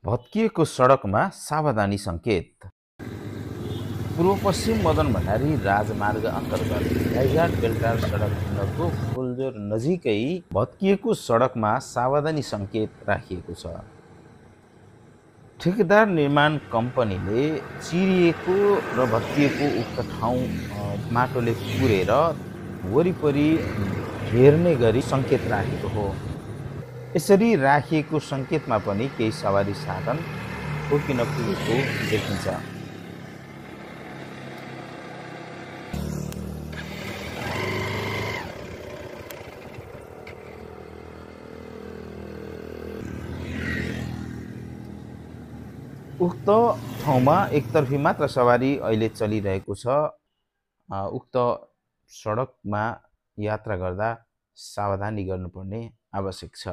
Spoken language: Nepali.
भत्किएको सडकमा सावधानी सङ्केत। पूर्व पश्चिम मदन भण्डारी राजमार्ग अन्तर्गत गाईघाट बेलटार सडक खण्डको फुलजोर नजिकै भत्किएको सडकमा सावधानी सङ्केत राखिएको छ। ठेकेदार निर्माण कम्पनीले चिरिएको र भत्किएको उक्त ठाउँ माटोले पुरेर वरिपरि घेर्ने गरी सङ्केत राखेको हो। यसरी राखिएको सङ्केतमा पनि केही सवारी साधन ठोकिन पुगेको देखिन्छ। उक्त ठाउँमा एकतर्फी मात्र सवारी अहिले चलिरहेको छ। उक्त सडकमा यात्रा गर्दा सावधानी गर्नुपर्ने आवश्यक छ।